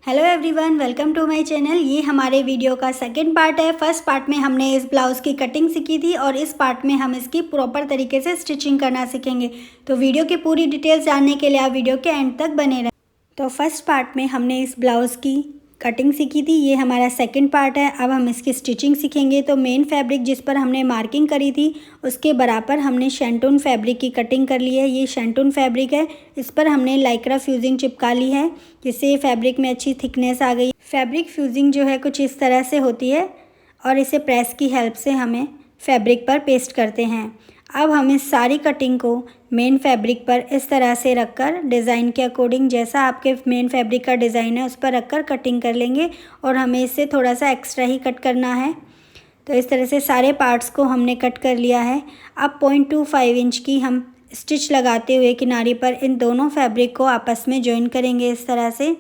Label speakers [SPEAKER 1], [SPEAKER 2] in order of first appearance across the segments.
[SPEAKER 1] Hello everyone, welcome to my channel. ये हमारे video का सेकंड पार्ट है। फर्स्ट पार्ट में हमने इस ब्लाउज़ की कटिंग सीखी थी और इस पार्ट में हम इसकी प्रॉपर तरीके से स्टिचिंग करना सीखेंगे। तो वीडियो की पूरी डिटेल्स जानने के लिए आप वीडियो के एंड तक बने रहें। तो फर्स्ट पार्ट में हमने इस ब्लाउज़ की कटिंग सीखी थी, ये हमारा सेकंड पार्ट है। अब हम इसकी स्टिचिंग सीखेंगे। तो मेन फैब्रिक जिस पर हमने मार्किंग करी थी उसके बराबर हमने शेंटून फैब्रिक की कटिंग कर ली है। ये शेंटून फैब्रिक है, इस पर हमने लाइक्रा फ्यूजिंग चिपका ली है, जिससे फैब्रिक में अच्छी थिकनेस आ गई। फैब्रिक फ्यूजिंग जो है कुछ इस तरह से होती है और इसे प्रेस की हेल्प से हमें फैब्रिक पर पेस्ट करते हैं। अब हम इस सारी कटिंग को मेन फैब्रिक पर इस तरह से रखकर डिज़ाइन के अकॉर्डिंग, जैसा आपके मेन फैब्रिक का डिज़ाइन है उस पर रखकर कटिंग कर लेंगे। और हमें इससे थोड़ा सा एक्स्ट्रा ही कट करना है। तो इस तरह से सारे पार्ट्स को हमने कट कर लिया है। अब 0.25 इंच की हम स्टिच लगाते हुए किनारे पर इन दोनों फैब्रिक को आपस में जॉइन करेंगे इस तरह से।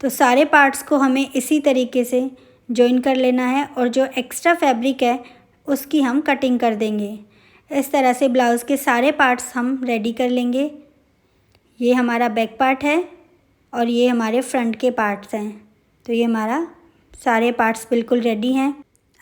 [SPEAKER 1] तो सारे पार्ट्स को हमें इसी तरीके से जॉइन कर लेना है और जो एक्स्ट्रा फैब्रिक है उसकी हम कटिंग कर देंगे। इस तरह से ब्लाउज़ के सारे पार्ट्स हम रेडी कर लेंगे। ये हमारा बैक पार्ट है और ये हमारे फ्रंट के पार्ट्स हैं। तो ये हमारा सारे पार्ट्स बिल्कुल रेडी हैं।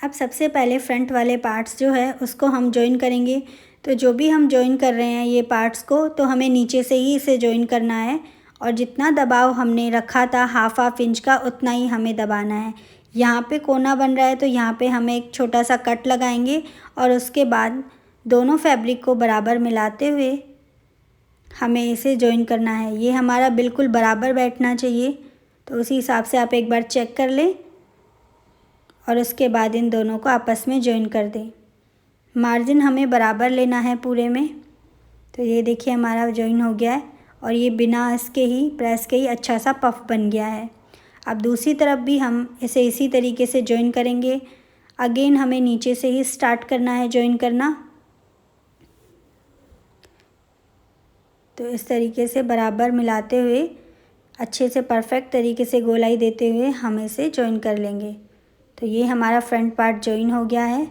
[SPEAKER 1] अब सबसे पहले फ्रंट वाले पार्ट्स जो है उसको हम जॉइन करेंगे। तो जो भी हम जॉइन कर रहे हैं ये पार्ट्स को, तो हमें नीचे से ही इसे जॉइन करना है और जितना दबाव हमने रखा था हाफ इंच का उतना ही हमें दबाना है। यहाँ पे कोना बन रहा है तो यहाँ पे हमें एक छोटा सा कट लगाएंगे और उसके बाद दोनों फैब्रिक को बराबर मिलाते हुए हमें इसे जॉइन करना है। ये हमारा बिल्कुल बराबर बैठना चाहिए। तो उसी हिसाब से आप एक बार चेक कर लें और उसके बाद इन दोनों को आपस में जॉइन कर दें। मार्जिन हमें बराबर लेना है पूरे में। तो ये देखिए हमारा जॉइन हो गया है और ये बिना इसके ही प्रेस के ही अच्छा सा पफ बन गया है। अब दूसरी तरफ भी हम इसे इसी तरीके से जॉइन करेंगे। अगेन हमें नीचे से ही स्टार्ट करना है जॉइन करना। तो इस तरीके से बराबर मिलाते हुए अच्छे से परफेक्ट तरीके से गोलाई देते हुए हम इसे जॉइन कर लेंगे। तो ये हमारा फ्रंट पार्ट जॉइन हो गया है।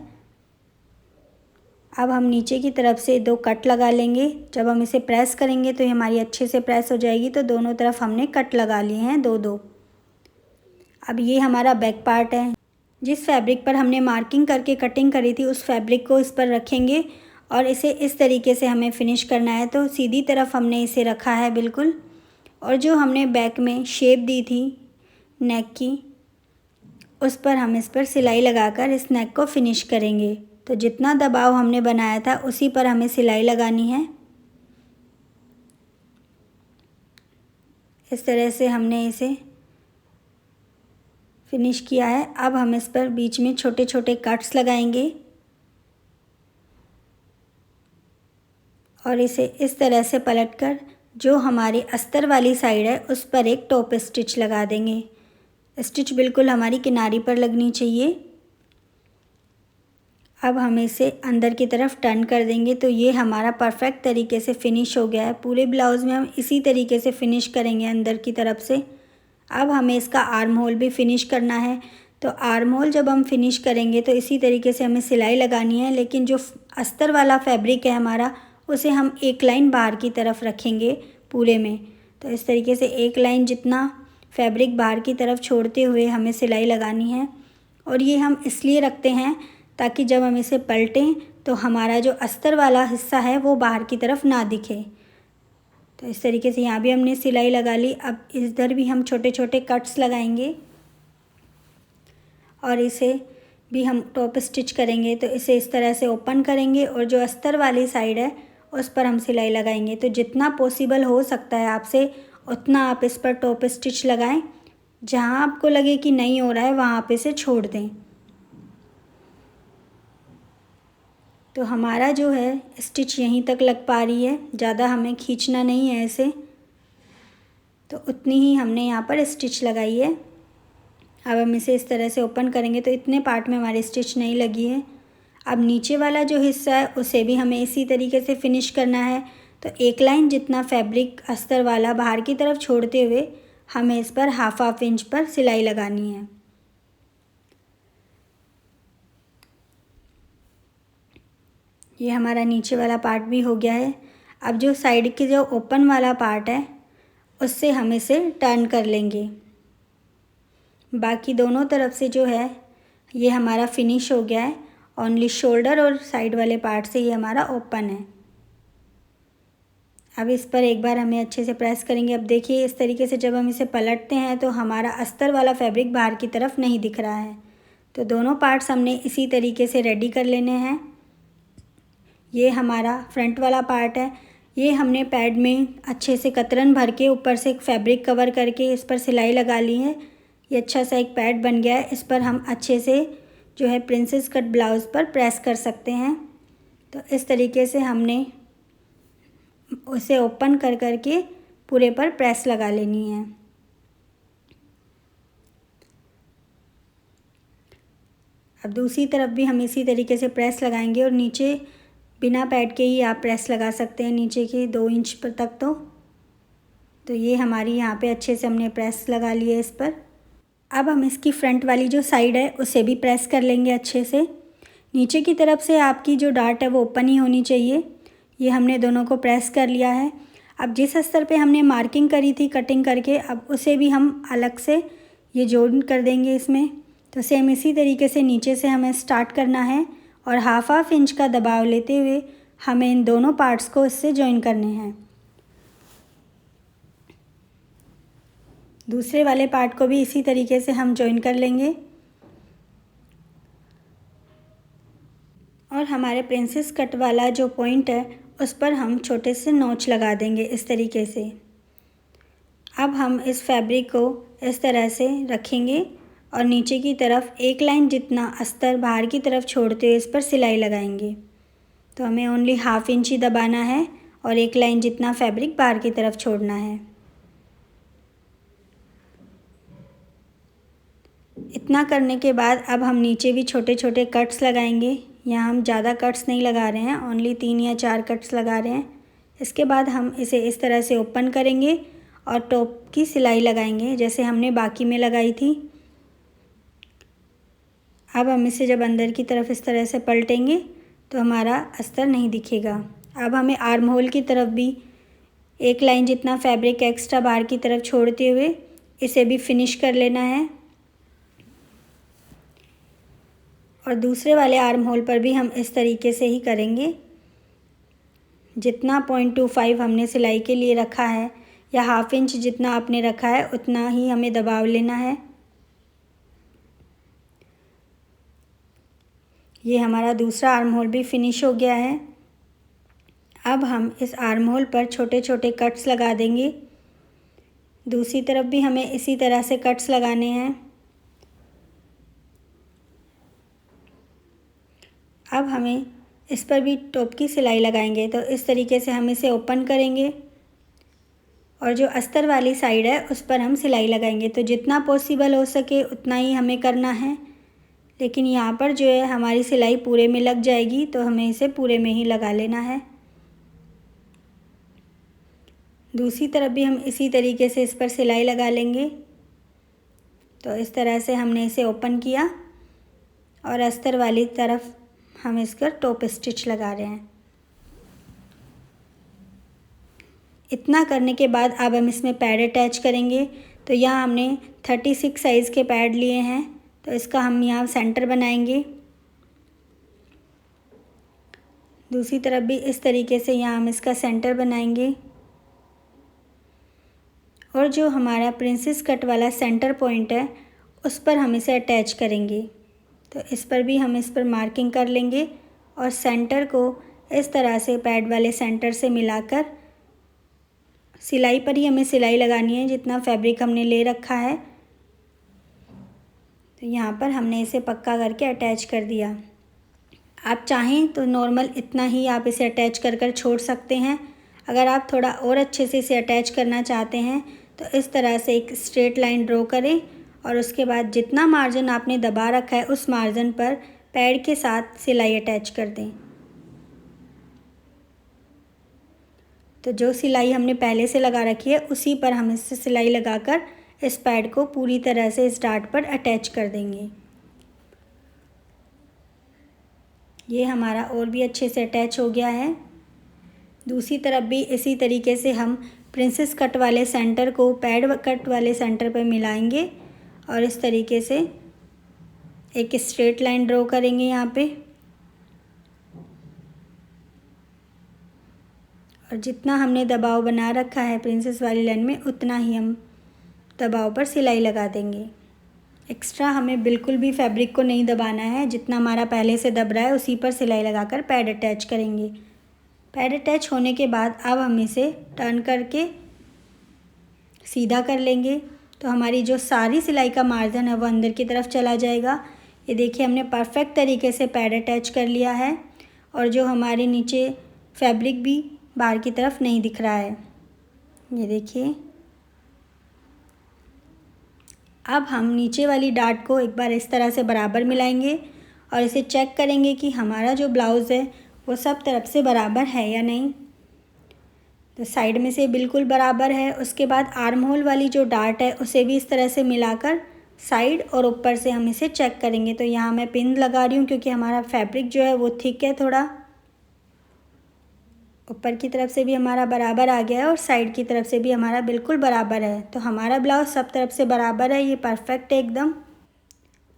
[SPEAKER 1] अब हम नीचे की तरफ से 2 कट लगा लेंगे। जब हम इसे प्रेस करेंगे तो ये हमारी अच्छे से प्रेस हो जाएगी। तो दोनों तरफ हमने कट लगा लिए हैं 2-2। अब ये हमारा बैक पार्ट है। जिस फैब्रिक पर हमने मार्किंग करके कटिंग करी थी उस फैब्रिक को इस पर रखेंगे और इसे इस तरीके से हमें फिनिश करना है। तो सीधी तरफ हमने इसे रखा है बिल्कुल, और जो हमने बैक में शेप दी थी नेक की उस पर हम इस पर सिलाई लगाकर इस नेक को फिनिश करेंगे। तो जितना दबाव हमने बनाया था उसी पर हमें सिलाई लगानी है। इस तरह से हमने इसे फिनिश किया है। अब हम इस पर बीच में छोटे छोटे कट्स लगाएंगे और इसे इस तरह से पलटकर जो हमारी अस्तर वाली साइड है उस पर एक टॉप स्टिच लगा देंगे। स्टिच बिल्कुल हमारी किनारी पर लगनी चाहिए। अब हम इसे अंदर की तरफ टर्न कर देंगे। तो ये हमारा परफेक्ट तरीके से फिनिश हो गया है। पूरे ब्लाउज़ में हम इसी तरीके से फिनिश करेंगे अंदर की तरफ से। अब हमें इसका आर्म होल भी फिनिश करना है। तो आर्म होल जब हम फिनिश करेंगे तो इसी तरीके से हमें सिलाई लगानी है, लेकिन जो अस्तर वाला फैब्रिक है हमारा उसे हम एक लाइन बाहर की तरफ रखेंगे पूरे में। तो इस तरीके से एक लाइन जितना फैब्रिक बाहर की तरफ छोड़ते हुए हमें सिलाई लगानी है। और ये हम इसलिए रखते हैं ताकि जब हम इसे पलटें तो हमारा जो अस्तर वाला हिस्सा है वो बाहर की तरफ ना दिखे। तो इस तरीके से यहाँ भी हमने सिलाई लगा ली। अब इधर भी हम छोटे छोटे कट्स लगाएंगे और इसे भी हम टॉप स्टिच करेंगे। तो इसे इस तरह से ओपन करेंगे और जो अस्तर वाली साइड है उस पर हम सिलाई लगाएंगे। तो जितना पॉसिबल हो सकता है आपसे उतना आप इस पर टॉप स्टिच लगाएं। जहाँ आपको लगे कि नहीं हो रहा है वहाँ पे से छोड़ दें। तो हमारा जो है स्टिच यहीं तक लग पा रही है, ज़्यादा हमें खींचना नहीं है इसे। तो उतनी ही हमने यहाँ पर स्टिच लगाई है। अब हम इसे इस तरह से ओपन करेंगे तो इतने पार्ट में हमारी स्टिच नहीं लगी है। अब नीचे वाला जो हिस्सा है उसे भी हमें इसी तरीके से फिनिश करना है। तो एक लाइन जितना फैब्रिक अस्तर वाला बाहर की तरफ छोड़ते हुए हमें इस पर हाफ इंच पर सिलाई लगानी है। ये हमारा नीचे वाला पार्ट भी हो गया है। अब जो साइड के जो ओपन वाला पार्ट है उससे हम इसे टर्न कर लेंगे। बाकी दोनों तरफ से जो है ये हमारा फिनिश हो गया है। ओनली शोल्डर और साइड वाले पार्ट से ये हमारा ओपन है। अब इस पर एक बार हमें अच्छे से प्रेस करेंगे। अब देखिए इस तरीके से जब हम इसे पलटते हैं तो हमारा अस्तर वाला फैब्रिक बाहर की तरफ नहीं दिख रहा है। तो दोनों पार्ट्स हमने इसी तरीके से रेडी कर लेने हैं। ये हमारा फ्रंट वाला पार्ट है। ये हमने पैड में अच्छे से कतरन भर के ऊपर से एक फैब्रिक कवर करके इस पर सिलाई लगा ली है। ये अच्छा सा एक पैड बन गया है। इस पर हम अच्छे से जो है प्रिंसेस कट ब्लाउज़ पर प्रेस कर सकते हैं। तो इस तरीके से हमने उसे ओपन कर करके पूरे पर प्रेस लगा लेनी है। अब दूसरी तरफ भी हम इसी तरीके से प्रेस लगाएंगे और नीचे बिना पैड के ही आप प्रेस लगा सकते हैं नीचे के 2 इंच पर तक। तो ये हमारी यहाँ पे अच्छे से हमने प्रेस लगा ली है इस पर। अब हम इसकी फ्रंट वाली जो साइड है उसे भी प्रेस कर लेंगे अच्छे से। नीचे की तरफ से आपकी जो डार्ट है वो ओपन ही होनी चाहिए। ये हमने दोनों को प्रेस कर लिया है। अब जिस स्तर पे हमने मार्किंग करी थी कटिंग करके, अब उसे भी हम अलग से ये जोड़ कर देंगे इसमें। तो सेम इसी तरीके से नीचे से हमें स्टार्ट करना है और हाफ इंच का दबाव लेते हुए हमें इन दोनों पार्ट्स को इससे जॉइन करने हैं। दूसरे वाले पार्ट को भी इसी तरीके से हम जॉइन कर लेंगे और हमारे प्रिंसेस कट वाला जो पॉइंट है उस पर हम छोटे से नोच लगा देंगे इस तरीके से। अब हम इस फैब्रिक को इस तरह से रखेंगे और नीचे की तरफ एक लाइन जितना अस्तर बाहर की तरफ छोड़ते हुए इस पर सिलाई लगाएंगे। तो हमें ओनली हाफ इंच ही दबाना है और एक लाइन जितना फैब्रिक बाहर की तरफ छोड़ना है। इतना करने के बाद अब हम नीचे भी छोटे छोटे कट्स लगाएंगे। यहाँ हम ज़्यादा कट्स नहीं लगा रहे हैं, ओनली 3 या 4 कट्स लगा रहे हैं। इसके बाद हम इसे इस तरह से ओपन करेंगे और टॉप की सिलाई लगाएंगे जैसे हमने बाकी में लगाई थी। अब हम इसे जब अंदर की तरफ इस तरह से पलटेंगे तो हमारा अस्तर नहीं दिखेगा। अब हमें आर्म होल की तरफ भी एक लाइन जितना फैब्रिक एक्स्ट्रा बाहर की तरफ छोड़ते हुए इसे भी फिनिश कर लेना है और दूसरे वाले आर्म होल पर भी हम इस तरीके से ही करेंगे। जितना 0.25 हमने सिलाई के लिए रखा है या हाफ इंच जितना आपने रखा है उतना ही हमें दबाव लेना है। ये हमारा दूसरा आर्म होल भी फिनिश हो गया है। अब हम इस आर्म होल पर छोटे छोटे कट्स लगा देंगे। दूसरी तरफ भी हमें इसी तरह से कट्स लगाने हैं। अब हमें इस पर भी टॉप की सिलाई लगाएंगे। तो इस तरीके से हम इसे ओपन करेंगे और जो अस्तर वाली साइड है उस पर हम सिलाई लगाएंगे। तो जितना पॉसिबल हो सके उतना ही हमें करना है, लेकिन यहाँ पर जो है हमारी सिलाई पूरे में लग जाएगी तो हमें इसे पूरे में ही लगा लेना है। दूसरी तरफ भी हम इसी तरीके से इस पर सिलाई लगा लेंगे। तो इस तरह से हमने इसे ओपन किया और अस्तर वाली तरफ हम इसका टॉप स्टिच लगा रहे हैं। इतना करने के बाद अब हम इसमें पैड अटैच करेंगे। तो यहाँ हमने 36 साइज़ के पैड लिए हैं, तो इसका हम यहाँ सेंटर बनाएंगे। दूसरी तरफ भी इस तरीके से यहाँ हम इसका सेंटर बनाएंगे और जो हमारा प्रिंसेस कट वाला सेंटर पॉइंट है उस पर हम इसे अटैच करेंगे। तो इस पर भी हम इस पर मार्किंग कर लेंगे और सेंटर को इस तरह से पैड वाले सेंटर से मिलाकर सिलाई पर ही हमें सिलाई लगानी है जितना फैब्रिक हमने ले रखा है। तो यहाँ पर हमने इसे पक्का करके अटैच कर दिया। आप चाहें तो नॉर्मल इतना ही आप इसे अटैच कर कर छोड़ सकते हैं। अगर आप थोड़ा और अच्छे से इसे अटैच करना चाहते हैं तो इस तरह से एक स्ट्रेट लाइन ड्रॉ करें और उसके बाद जितना मार्जिन आपने दबा रखा है उस मार्जिन पर पैड के साथ सिलाई अटैच कर दें। तो जो सिलाई हमने पहले से लगा रखी है उसी पर हम इससे सिलाई लगाकर इस पैड को पूरी तरह से इस डार्ट पर अटैच कर देंगे। ये हमारा और भी अच्छे से अटैच हो गया है। दूसरी तरफ भी इसी तरीके से हम प्रिंसेस कट वाले सेंटर को पैड कट वाले सेंटर पर मिलाएंगे और इस तरीके से एक स्ट्रेट लाइन ड्रॉ करेंगे यहाँ पे। और जितना हमने दबाव बना रखा है प्रिंसेस वाली लाइन में, उतना ही हम दबाव पर सिलाई लगा देंगे। एक्स्ट्रा हमें बिल्कुल भी फैब्रिक को नहीं दबाना है, जितना हमारा पहले से दब रहा है उसी पर सिलाई लगाकर पैड अटैच करेंगे। पैड अटैच होने के बाद अब हम इसे टर्न करके सीधा कर लेंगे, तो हमारी जो सारी सिलाई का मार्जिन है वो अंदर की तरफ चला जाएगा। ये देखिए हमने परफेक्ट तरीके से पैड अटैच कर लिया है और जो हमारे नीचे फैब्रिक भी बाहर की तरफ नहीं दिख रहा है। ये देखिए अब हम नीचे वाली डार्ट को एक बार इस तरह से बराबर मिलाएंगे और इसे चेक करेंगे कि हमारा जो ब्लाउज़ है वो सब तरफ से बराबर है या नहीं। तो साइड में से बिल्कुल बराबर है। उसके बाद आर्म होल वाली जो डार्ट है उसे भी इस तरह से मिलाकर साइड और ऊपर से हम इसे चेक करेंगे। तो यहाँ मैं पिन लगा रही हूँ क्योंकि हमारा फैब्रिक जो है वो थिक है थोड़ा। ऊपर की तरफ से भी हमारा बराबर आ गया है और साइड की तरफ से भी हमारा बिल्कुल बराबर है। तो हमारा ब्लाउज़ सब तरफ से बराबर है, ये परफेक्ट है एकदम।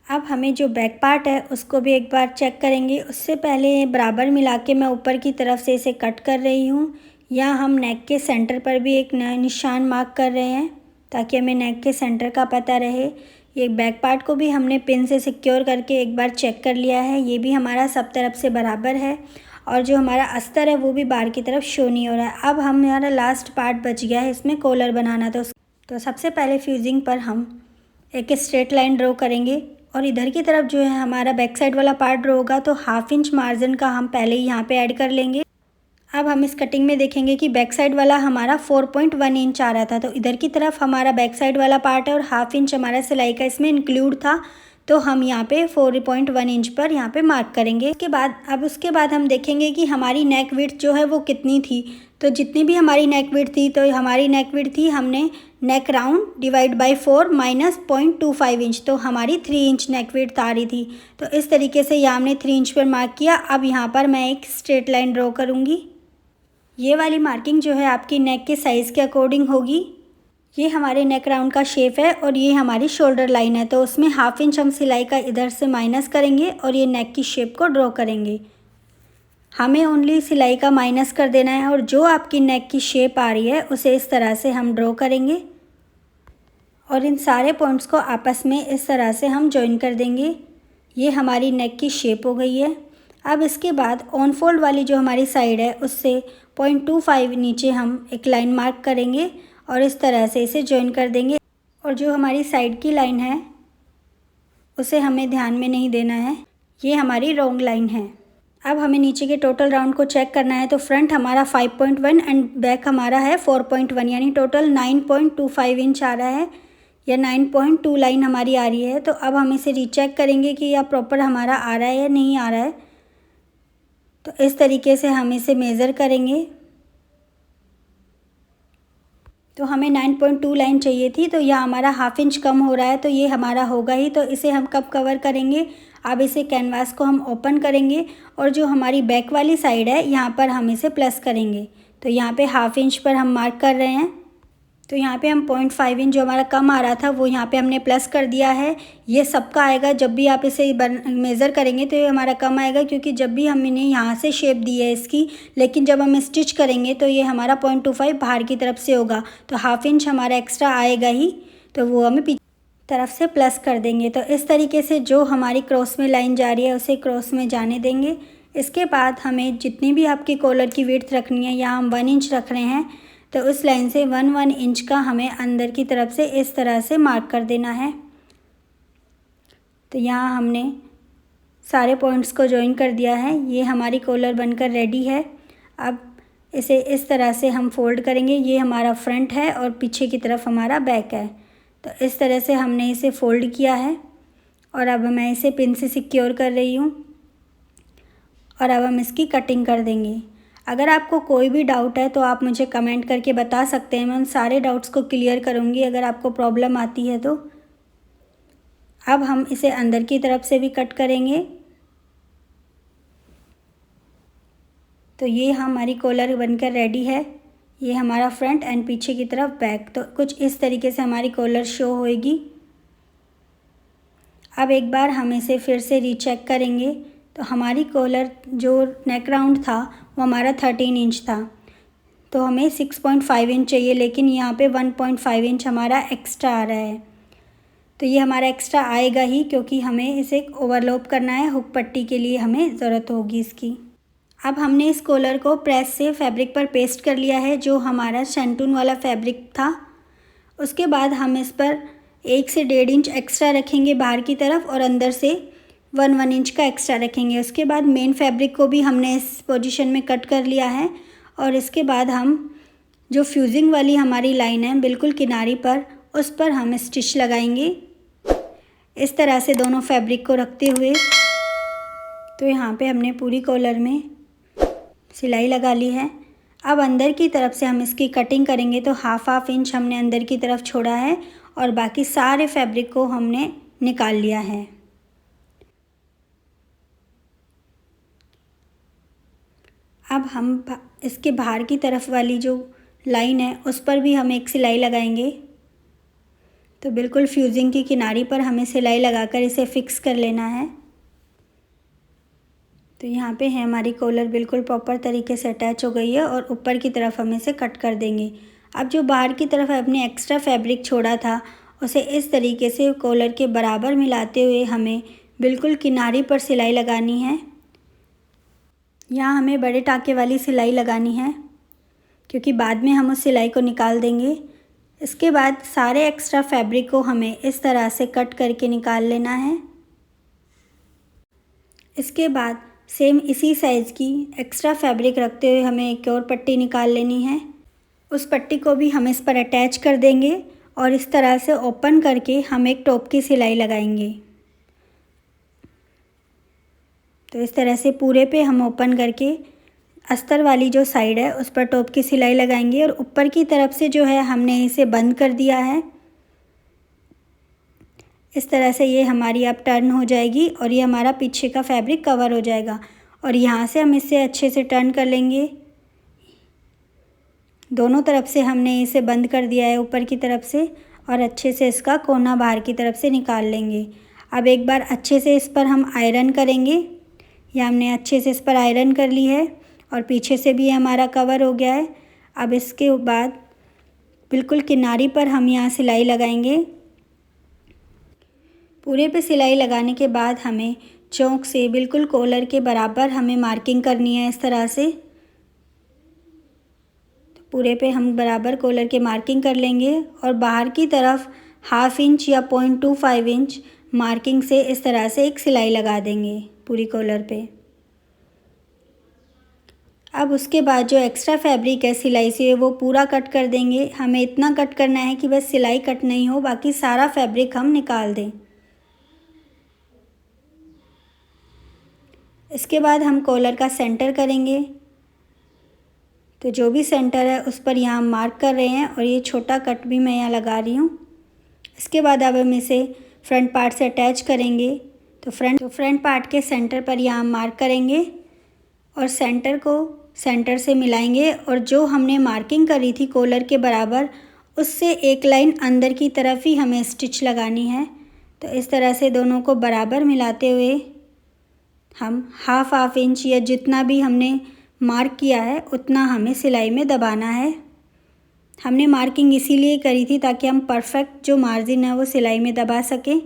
[SPEAKER 1] अब हमें जो बैक पार्ट है उसको भी एक बार चेक करेंगे। उससे पहले बराबर मिला के मैं ऊपर की तरफ से इसे कट कर रही हूँ। यहाँ हम नेक के सेंटर पर भी एक निशान मार्क कर रहे हैं ताकि हमें नेक के सेंटर का पता रहे। ये बैक पार्ट को भी हमने पिन से सिक्योर करके एक बार चेक कर लिया है, ये भी हमारा सब तरफ से बराबर है और जो हमारा अस्तर है वो भी बाहर की तरफ शो नहीं हो रहा है। अब हमारा लास्ट पार्ट बच गया है, इसमें कॉलर बनाना था। तो सबसे पहले फ्यूजिंग पर हम एक स्ट्रेट लाइन ड्रॉ करेंगे और इधर की तरफ जो है हमारा बैक साइड वाला पार्ट ड्रॉ होगा, तो 1/2 इंच मार्जिन का हम पहले ही यहाँ पे ऐड कर लेंगे। अब हम इस कटिंग में देखेंगे कि बैक साइड वाला हमारा 4.1 इंच आ रहा था, तो इधर की तरफ हमारा बैक साइड वाला पार्ट है और 1/2 इंच हमारा सिलाई का इसमें इंक्लूड था, तो हम यहाँ पे 4.1 इंच पर यहाँ पे मार्क करेंगे। उसके बाद हम देखेंगे कि हमारी नेक विड्थ जो है वो कितनी थी। तो जितनी भी हमारी नेक विड्थ थी, तो हमारी नेक विड्थ थी, हमने neck round divide by 4 minus 0.25 inch, तो हमारी 3 इंच नेक विड्थ आ रही थी। तो इस तरीके से यहाँ हमने 3 इंच पर मार्क किया। अब यहाँ पर मैं एक स्ट्रेट लाइन ड्रॉ करूँगी। ये वाली मार्किंग जो है आपकी नेक के साइज़ के अकॉर्डिंग होगी। ये हमारे नेक राउंड का शेप है और ये हमारी शोल्डर लाइन है, तो उसमें 1/2 इंच हम सिलाई का इधर से माइनस करेंगे और ये नेक की शेप को ड्रॉ करेंगे। हमें ओनली सिलाई का माइनस कर देना है और जो आपकी नेक की शेप आ रही है उसे इस तरह से हम ड्रॉ करेंगे और इन सारे पॉइंट्स को आपस में इस तरह से हम जॉइन कर देंगे। ये हमारी नेक की शेप हो गई है। अब इसके बाद ऑन फोल्ड वाली जो हमारी साइड है उससे 0.25 नीचे हम एक लाइन मार्क करेंगे और इस तरह से इसे जॉइन कर देंगे। और जो हमारी साइड की लाइन है उसे हमें ध्यान में नहीं देना है, ये हमारी रॉन्ग लाइन है। अब हमें नीचे के टोटल राउंड को चेक करना है। तो फ्रंट हमारा 5.1 एंड बैक हमारा है 4.1, यानी टोटल 9.25 इंच आ रहा है या 9.2 लाइन हमारी आ रही है। तो अब हम इसे रीचेक करेंगे कि यह प्रॉपर हमारा आ रहा है या नहीं आ रहा है। तो इस तरीके से हम इसे मेज़र करेंगे। तो हमें 9.2 लाइन चाहिए थी, तो यह हमारा 1/2 इंच कम हो रहा है, तो ये हमारा होगा ही। तो इसे हम कब कवर करेंगे? अब इसे कैनवास को हम ओपन करेंगे और जो हमारी बैक वाली साइड है यहाँ पर हम इसे प्लस करेंगे। तो यहाँ पे 1/2 इंच पर हम मार्क कर रहे हैं। तो यहाँ पे हम 0.5 इंच जो हमारा कम आ रहा था वो यहाँ पे हमने प्लस कर दिया है। ये सबका आएगा, जब भी आप इसे मेज़र करेंगे तो ये हमारा कम आएगा, क्योंकि जब भी हमने यहाँ से शेप दी है इसकी, लेकिन जब हम स्टिच करेंगे तो ये हमारा 0.25 बाहर की तरफ से होगा, तो 1/2 इंच हमारा एक्स्ट्रा आएगा ही, तो वो हमें पीछे तरफ से प्लस कर देंगे। तो इस तरीके से जो हमारी क्रॉस में लाइन जा रही है उसे क्रॉस में जाने देंगे। इसके बाद हमें जितनी भी आपकी कॉलर की विड्थ रखनी है, यहाँ हम 1 इंच रख रहे हैं, तो उस लाइन से 1 इंच का हमें अंदर की तरफ से इस तरह से मार्क कर देना है। तो यहाँ हमने सारे पॉइंट्स को जॉइन कर दिया है। ये हमारी कॉलर बनकर रेडी है। अब इसे इस तरह से हम फोल्ड करेंगे। ये हमारा फ्रंट है और पीछे की तरफ हमारा बैक है। तो इस तरह से हमने इसे फोल्ड किया है और अब मैं इसे पिन से सिक्योर कर रही हूँ और अब हम इसकी कटिंग कर देंगे। अगर आपको कोई भी डाउट है तो आप मुझे कमेंट करके बता सकते हैं, मैं उन सारे डाउट्स को क्लियर करूँगी अगर आपको प्रॉब्लम आती है तो। अब हम इसे अंदर की तरफ से भी कट करेंगे। तो ये हमारी कॉलर बनकर रेडी है। ये हमारा फ्रंट एंड पीछे की तरफ बैक। तो कुछ इस तरीके से हमारी कॉलर शो होएगी। अब एक बार हम इसे फिर से रीचेक करेंगे। तो हमारी कॉलर जो नेक राउंड था वो हमारा 13 इंच था, तो हमें 6.5 इंच चाहिए, लेकिन यहाँ पे 1.5 इंच हमारा एक्स्ट्रा आ रहा है। तो ये हमारा एक्स्ट्रा आएगा ही, क्योंकि हमें इसे ओवरलॉप करना है, हुक पट्टी के लिए हमें ज़रूरत होगी इसकी। अब हमने इस कॉलर को प्रेस से फैब्रिक पर पेस्ट कर लिया है, जो हमारा शैंटून वाला फैब्रिक था। उसके बाद हम इस पर 1 से 1.5 इंच एक्स्ट्रा रखेंगे बाहर की तरफ, और अंदर से 1 इंच का एक्स्ट्रा रखेंगे। उसके बाद मेन फैब्रिक को भी हमने इस पोजीशन में कट कर लिया है, और इसके बाद हम जो फ्यूजिंग वाली हमारी लाइन है बिल्कुल किनारी पर, उस पर हम स्टिच लगाएंगे इस तरह से दोनों फैब्रिक को रखते हुए। तो यहाँ पे हमने पूरी कॉलर में सिलाई लगा ली है। अब अंदर की तरफ से हम इसकी कटिंग करेंगे, तो हाफ इंच हमने अंदर की तरफ छोड़ा है और बाकी सारे फैब्रिक को हमने निकाल लिया है। अब हम इसके बाहर की तरफ वाली जो लाइन है उस पर भी हम एक सिलाई लगाएंगे। तो बिल्कुल फ्यूजिंग की किनारी पर हमें सिलाई लगाकर इसे फिक्स कर लेना है। तो यहाँ पे है हमारी कॉलर बिल्कुल प्रॉपर तरीके से अटैच हो गई है, और ऊपर की तरफ हम इसे कट कर देंगे। अब जो बाहर की तरफ अपने एक्स्ट्रा फैब्रिक छोड़ा था उसे इस तरीके से कॉलर के बराबर मिलाते हुए हमें बिल्कुल किनारी पर सिलाई लगानी है। यहाँ हमें बड़े टाके वाली सिलाई लगानी है, क्योंकि बाद में हम उस सिलाई को निकाल देंगे। इसके बाद सारे एक्स्ट्रा फैब्रिक को हमें इस तरह से कट करके निकाल लेना है। इसके बाद सेम इसी साइज़ की एक्स्ट्रा फैब्रिक रखते हुए हमें एक और पट्टी निकाल लेनी है। उस पट्टी को भी हम इस पर अटैच कर देंगे, और इस तरह से ओपन करके हम एक टॉप की सिलाई लगाएंगे। तो इस तरह से पूरे पे हम ओपन करके अस्तर वाली जो साइड है उस पर टॉप की सिलाई लगाएंगे, और ऊपर की तरफ से जो है हमने इसे बंद कर दिया है। इस तरह से ये हमारी अब टर्न हो जाएगी, और ये हमारा पीछे का फैब्रिक कवर हो जाएगा। और यहाँ से हम इसे अच्छे से टर्न कर लेंगे। दोनों तरफ से हमने इसे बंद कर दिया है ऊपर की तरफ से, और अच्छे से इसका कोना बाहर की तरफ से निकाल लेंगे। अब एक बार अच्छे से इस पर हम आयरन करेंगे। यह हमने अच्छे से इस पर आयरन कर ली है, और पीछे से भी हमारा कवर हो गया है। अब इसके बाद बिल्कुल किनारी पर हम यहाँ सिलाई लगाएंगे। पूरे पे सिलाई लगाने के बाद हमें चौक से बिल्कुल कॉलर के बराबर हमें मार्किंग करनी है इस तरह से। तो पूरे पे हम बराबर कॉलर के मार्किंग कर लेंगे, और बाहर की तरफ 1/2 इंच या 0.25 इंच मार्किंग से इस तरह से एक सिलाई लगा देंगे पूरी कॉलर पे। अब उसके बाद जो एक्स्ट्रा फैब्रिक है सिलाई से वो पूरा कट कर देंगे। हमें इतना कट करना है कि बस सिलाई कट नहीं हो, बाकी सारा फैब्रिक हम निकाल दें। इसके बाद हम कॉलर का सेंटर करेंगे। तो जो भी सेंटर है उस पर यहाँ हम मार्क कर रहे हैं, और ये छोटा कट भी मैं यहाँ लगा रही हूँ। इसके बाद अब हम इसे फ्रंट पार्ट से अटैच करेंगे। तो फ्रंट पार्ट के सेंटर पर यहाँ हम मार्क करेंगे, और सेंटर को सेंटर से मिलाएंगे, और जो हमने मार्किंग करी थी कॉलर के बराबर उससे एक लाइन अंदर की तरफ ही हमें स्टिच लगानी है। तो इस तरह से दोनों को बराबर मिलाते हुए हम 1/2 इंच या जितना भी हमने मार्क किया है उतना हमें सिलाई में दबाना है। हमने मार्किंग इसीलिए करी थी ताकि हम परफेक्ट जो मार्जिन है वो सिलाई में दबा सकें।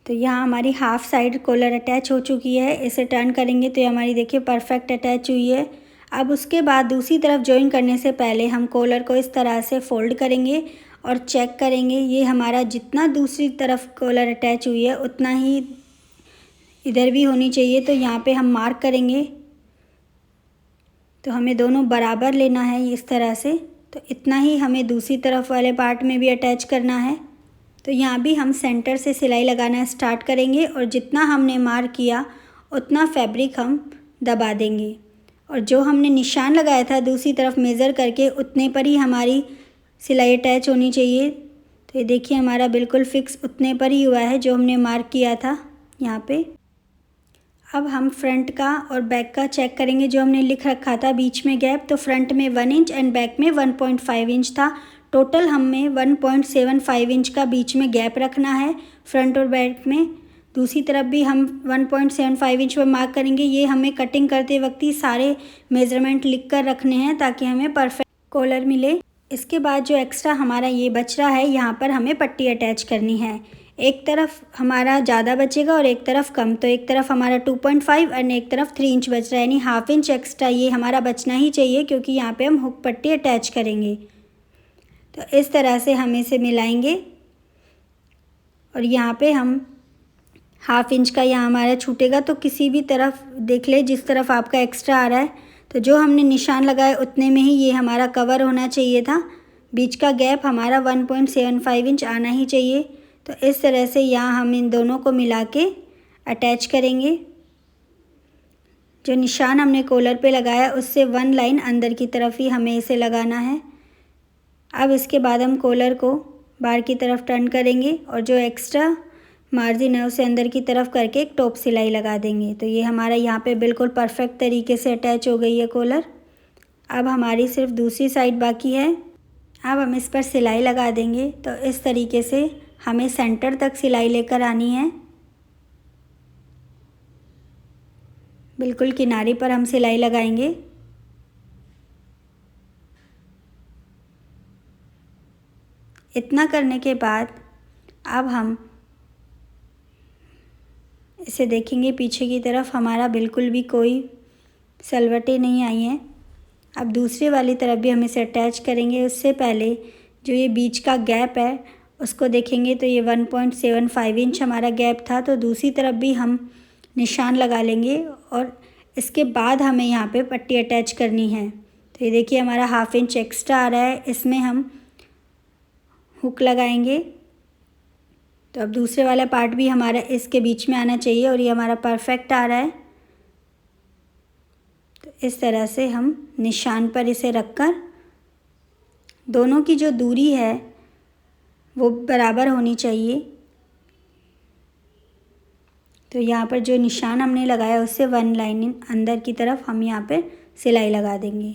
[SPEAKER 1] तो यहाँ हमारी हाफ साइड कॉलर अटैच हो चुकी है। इसे टर्न करेंगे तो ये हमारी देखिए परफेक्ट अटैच हुई है। अब उसके बाद दूसरी तरफ जॉइन करने से पहले हम कॉलर को इस तरह से फोल्ड करेंगे और चेक करेंगे ये हमारा जितना दूसरी तरफ कॉलर अटैच हुई है उतना ही इधर भी होनी चाहिए। तो यहाँ पे हम मार्क करेंगे, तो हमें दोनों बराबर लेना है इस तरह से। तो इतना ही हमें दूसरी तरफ वाले पार्ट में भी अटैच करना है। तो यहाँ भी हम सेंटर से सिलाई लगाना स्टार्ट करेंगे, और जितना हमने मार्क किया उतना फैब्रिक हम दबा देंगे, और जो हमने निशान लगाया था दूसरी तरफ मेज़र करके उतने पर ही हमारी सिलाई अटैच होनी चाहिए। तो ये देखिए हमारा बिल्कुल फिक्स उतने पर ही हुआ है जो हमने मार्क किया था यहाँ पे। अब हम फ्रंट का और बैक का चेक करेंगे। जो हमने लिख रखा था बीच में गैप, तो फ्रंट में 1 इंच एंड बैक में 1.5 इंच था। टोटल हमें 1.75 इंच का बीच में गैप रखना है फ्रंट और बैक में। दूसरी तरफ भी हम 1.75 इंच पर मार्क करेंगे। ये हमें कटिंग करते वक्त ही सारे मेज़रमेंट लिख कर रखने हैं ताकि हमें परफेक्ट कॉलर मिले। इसके बाद जो एक्स्ट्रा हमारा ये बच रहा है, यहाँ पर हमें पट्टी अटैच करनी है। एक तरफ हमारा ज़्यादा बचेगा और एक तरफ कम, तो एक तरफ हमारा 2.5 और एक तरफ 3 इंच बच रहा है, यानी हाफ इंच एक्स्ट्रा ये हमारा बचना ही चाहिए क्योंकि यहाँ पे हम हुक पट्टी अटैच करेंगे। तो इस तरह से हम इसे मिलाएंगे और यहाँ पे हम हाफ इंच का यहाँ हमारा छूटेगा, तो किसी भी तरफ देख ले जिस तरफ आपका एक्स्ट्रा आ रहा है, तो जो हमने निशान लगाए उतने में ही ये हमारा कवर होना चाहिए था। बीच का गैप हमारा 1.75 इंच आना ही चाहिए। तो इस तरह से यहाँ हम इन दोनों को मिला के अटैच करेंगे। जो निशान हमने कॉलर पे लगाया उससे 1 लाइन अंदर की तरफ ही हमें इसे लगाना है। अब इसके बाद हम कॉलर को बाहर की तरफ टर्न करेंगे और जो एक्स्ट्रा मार्जिन है उसे अंदर की तरफ करके एक टॉप सिलाई लगा देंगे। तो ये हमारा यहाँ पे बिल्कुल परफेक्ट तरीके से अटैच हो गई है कॉलर। अब हमारी सिर्फ दूसरी साइड बाकी है। अब हम इस पर सिलाई लगा देंगे। तो इस तरीके से हमें सेंटर तक सिलाई लेकर आनी है। बिल्कुल किनारे पर हम सिलाई लगाएंगे। इतना करने के बाद अब हम इसे देखेंगे, पीछे की तरफ हमारा बिल्कुल भी कोई सलवटें नहीं आई हैं। अब दूसरी वाली तरफ भी हम इसे अटैच करेंगे। उससे पहले जो ये बीच का गैप है उसको देखेंगे तो ये 1.75 इंच हमारा गैप था, तो दूसरी तरफ भी हम निशान लगा लेंगे और इसके बाद हमें यहाँ पे पट्टी अटैच करनी है। तो ये देखिए हमारा हाफ इंच एक्स्ट्रा आ रहा है, इसमें हम हुक लगाएंगे। तो अब दूसरे वाला पार्ट भी हमारा इसके बीच में आना चाहिए और ये हमारा परफेक्ट आ रहा है। तो इस तरह से हम निशान पर इसे रखकर दोनों की जो दूरी है वो बराबर होनी चाहिए। तो यहाँ पर जो निशान हमने लगाया उससे 1 लाइन अंदर की तरफ हम यहाँ पे सिलाई लगा देंगे।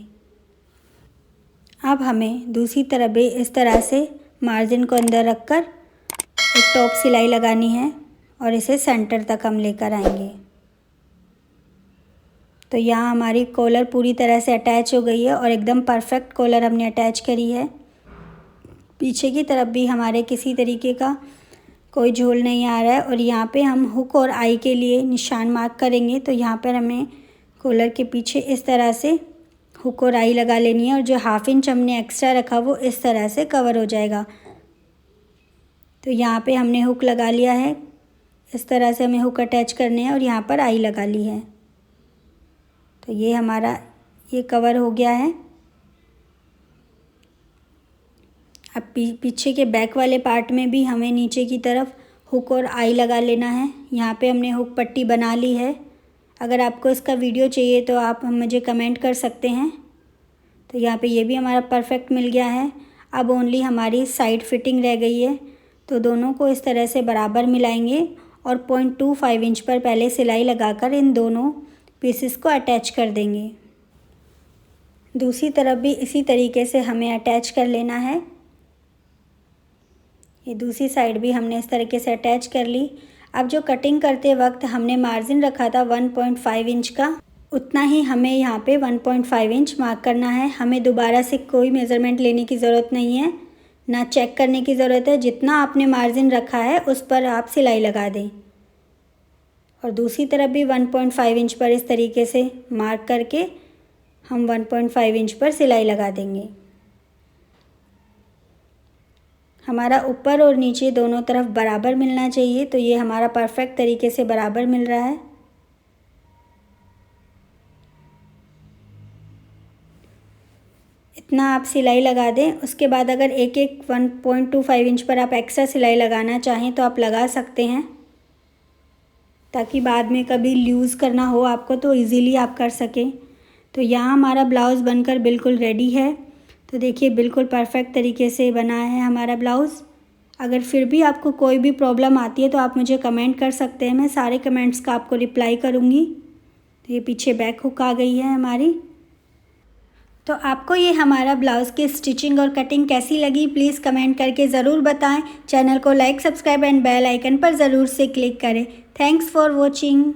[SPEAKER 1] अब हमें दूसरी तरफ भी इस तरह से मार्जिन को अंदर रखकर एक टॉप सिलाई लगानी है और इसे सेंटर तक हम लेकर आएंगे। तो यहाँ हमारी कॉलर पूरी तरह से अटैच हो गई है और एकदम परफेक्ट कॉलर हमने अटैच करी है। पीछे की तरफ भी हमारे किसी तरीके का कोई झोल नहीं आ रहा है और यहाँ पे हम हुक और आई के लिए निशान मार्क करेंगे। तो यहाँ पर हमें कॉलर के पीछे इस तरह से हुक और आई लगा लेनी है और जो हाफ इंच हमने एक्स्ट्रा रखा वो इस तरह से कवर हो जाएगा। तो यहाँ पे हमने हुक लगा लिया है, इस तरह से हमें हुक अटैच करने हैं और यहाँ पर आई लगा ली है। तो ये हमारा ये कवर हो गया है। अब पीछे के बैक वाले पार्ट में भी हमें नीचे की तरफ हुक और आई लगा लेना है। यहाँ पे हमने हुक पट्टी बना ली है। अगर आपको इसका वीडियो चाहिए तो आप मुझे कमेंट कर सकते हैं। तो यहाँ पे ये भी हमारा परफेक्ट मिल गया है। अब ओनली हमारी साइड फिटिंग रह गई है। तो दोनों को इस तरह से बराबर मिलाएंगे और 0.25 इंच पर पहले सिलाई लगाकर इन दोनों पीसेस को अटैच कर देंगे। दूसरी तरफ भी इसी तरीके से हमें अटैच कर लेना है। ये दूसरी साइड भी हमने इस तरीके से अटैच कर ली। अब जो कटिंग करते वक्त हमने मार्जिन रखा था 1.5 इंच का, उतना ही हमें यहाँ पे 1.5 इंच मार्क करना है। हमें दोबारा से कोई मेज़रमेंट लेने की ज़रूरत नहीं है, ना चेक करने की ज़रूरत है। जितना आपने मार्जिन रखा है उस पर आप सिलाई लगा दें और दूसरी तरफ भी 1.5 इंच पर इस तरीके से मार्क करके हम 1.5 इंच पर सिलाई लगा देंगे। हमारा ऊपर और नीचे दोनों तरफ बराबर मिलना चाहिए। तो ये हमारा परफेक्ट तरीके से बराबर मिल रहा है। इतना आप सिलाई लगा दें। उसके बाद अगर एक 1.25 इंच पर आप एक्स्ट्रा सिलाई लगाना चाहें तो आप लगा सकते हैं, ताकि बाद में कभी लूज़ करना हो आपको तो इजीली आप कर सकें। तो यहाँ हमारा ब्लाउज़ बनकर बिल्कुल रेडी है। तो देखिए बिल्कुल परफेक्ट तरीके से बना है हमारा ब्लाउज़। अगर फिर भी आपको कोई भी प्रॉब्लम आती है तो आप मुझे कमेंट कर सकते हैं, मैं सारे कमेंट्स का आपको रिप्लाई करूँगी। तो ये पीछे बैक हुक आ गई है हमारी। तो आपको ये हमारा ब्लाउज़ की स्टिचिंग और कटिंग कैसी लगी प्लीज़ कमेंट करके ज़रूर बताएं। चैनल को like, subscribe and bell icon पर ज़रूर से क्लिक करें। Thanks for watching.